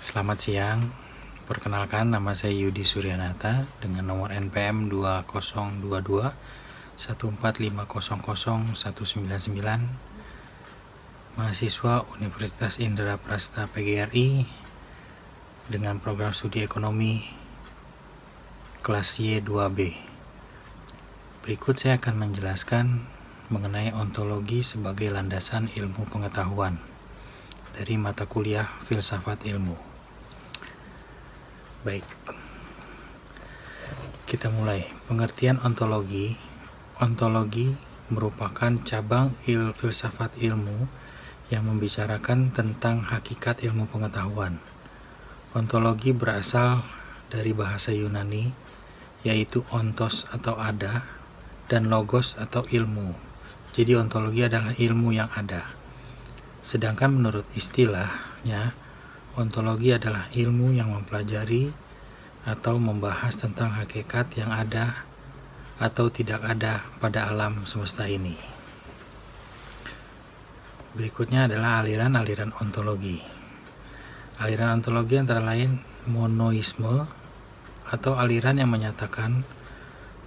Selamat siang, perkenalkan nama saya Yudi Suryanata dengan nomor NPM 2022 145000199, mahasiswa Universitas Indra Prasta PGRI dengan program studi ekonomi kelas Y2B. Berikut saya akan menjelaskan mengenai ontologi sebagai landasan ilmu pengetahuan dari mata kuliah Filsafat Ilmu. Baik, kita mulai. Pengertian ontologi. Ontologi merupakan cabang filsafat ilmu yang membicarakan tentang hakikat ilmu pengetahuan. Ontologi berasal dari bahasa Yunani, yaitu ontos atau ada, dan logos atau ilmu. Jadi ontologi adalah ilmu yang ada. Sedangkan menurut istilahnya, ontologi adalah ilmu yang mempelajari atau membahas tentang hakikat yang ada atau tidak ada pada alam semesta ini. Berikutnya adalah aliran-aliran ontologi. Aliran ontologi antara lain monoisme atau aliran yang menyatakan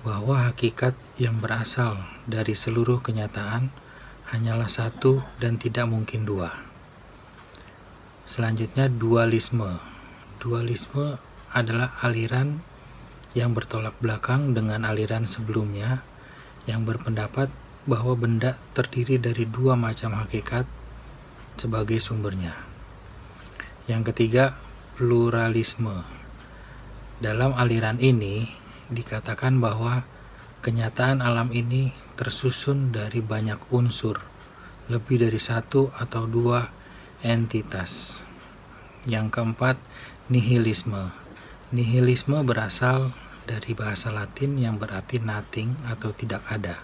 bahwa hakikat yang berasal dari seluruh kenyataan hanyalah satu dan tidak mungkin dua. Selanjutnya dualisme. Dualisme adalah aliran yang bertolak belakang dengan aliran sebelumnya yang berpendapat bahwa benda terdiri dari dua macam hakikat sebagai sumbernya. Yang ketiga, pluralisme. Dalam aliran ini dikatakan bahwa kenyataan alam ini tersusun dari banyak unsur, lebih dari satu atau dua entitas. Yang keempat, nihilisme. Nihilisme berasal dari bahasa Latin yang berarti nothing atau tidak ada.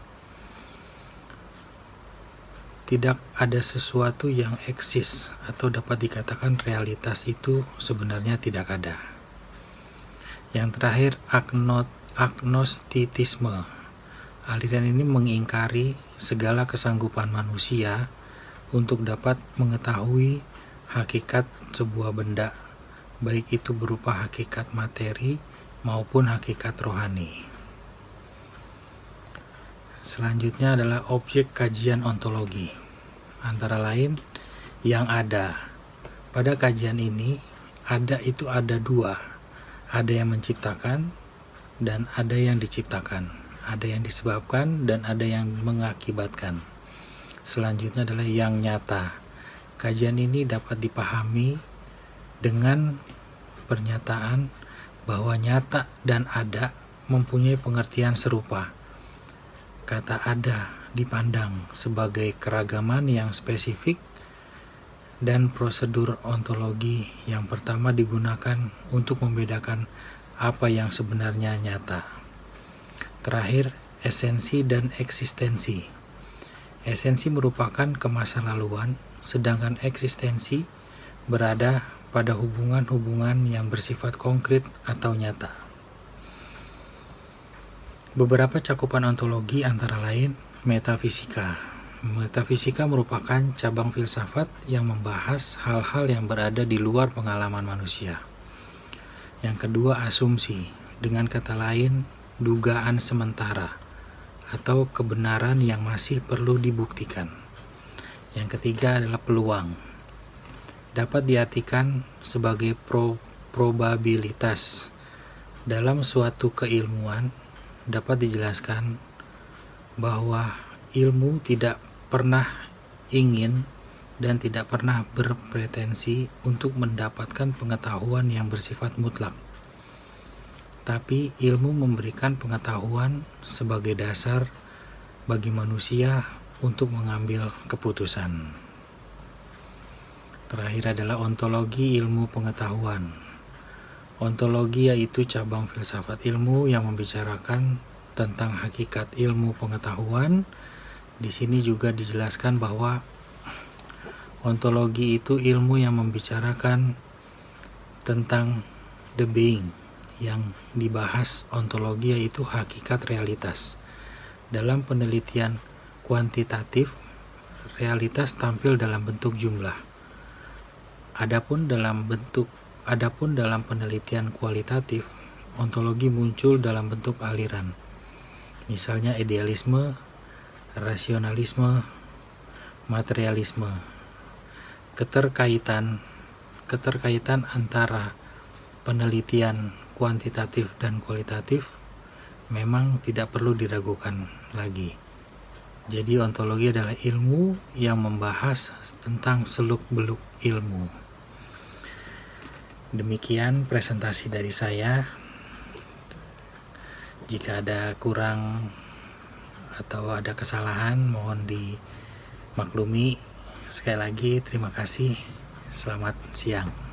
Tidak ada sesuatu yang eksis atau dapat dikatakan realitas itu sebenarnya tidak ada. Yang terakhir, agnostitisme. Aliran ini mengingkari segala kesanggupan manusia untuk dapat mengetahui hakikat sebuah benda, baik itu berupa hakikat materi maupun hakikat rohani. Selanjutnya adalah objek kajian ontologi, antara lain yang ada. Pada kajian ini, ada itu ada dua, ada yang menciptakan dan ada yang diciptakan. Ada yang disebabkan dan ada yang mengakibatkan. Selanjutnya adalah yang nyata. Kajian ini dapat dipahami dengan pernyataan bahwa nyata dan ada mempunyai pengertian serupa. Kata ada dipandang sebagai keragaman yang spesifik dan prosedur ontologi yang pertama digunakan untuk membedakan apa yang sebenarnya nyata. Terakhir, esensi dan eksistensi. Esensi merupakan kemasa laluan, sedangkan eksistensi berada pada hubungan-hubungan yang bersifat konkret atau nyata. Beberapa cakupan ontologi antara lain metafisika. Metafisika merupakan cabang filsafat yang membahas hal-hal yang berada di luar pengalaman manusia. Yang kedua, asumsi. Dengan kata lain, dugaan sementara atau kebenaran yang masih perlu dibuktikan. Yang ketiga adalah peluang. Dapat diartikan sebagai probabilitas. Dalam suatu keilmuan dapat dijelaskan bahwa ilmu tidak pernah ingin dan tidak pernah berpretensi untuk mendapatkan pengetahuan yang bersifat mutlak. Tapi ilmu memberikan pengetahuan sebagai dasar bagi manusia untuk mengambil keputusan. Terakhir adalah ontologi ilmu pengetahuan. Ontologi yaitu cabang filsafat ilmu yang membicarakan tentang hakikat ilmu pengetahuan. Di sini juga dijelaskan bahwa ontologi itu ilmu yang membicarakan tentang the being. Yang dibahas ontologi yaitu hakikat realitas. Dalam penelitian kuantitatif, realitas tampil dalam bentuk jumlah. Adapun dalam bentuk Adapun dalam penelitian kualitatif, ontologi muncul dalam bentuk aliran. Misalnya idealisme, rasionalisme, materialisme. Keterkaitan antara penelitian kuantitatif dan kualitatif memang tidak perlu diragukan lagi. Jadi ontologi adalah ilmu yang membahas tentang seluk-beluk ilmu. Demikian presentasi dari saya. Jika ada kurang atau ada kesalahan, mohon dimaklumi. Sekali lagi terima kasih. Selamat siang.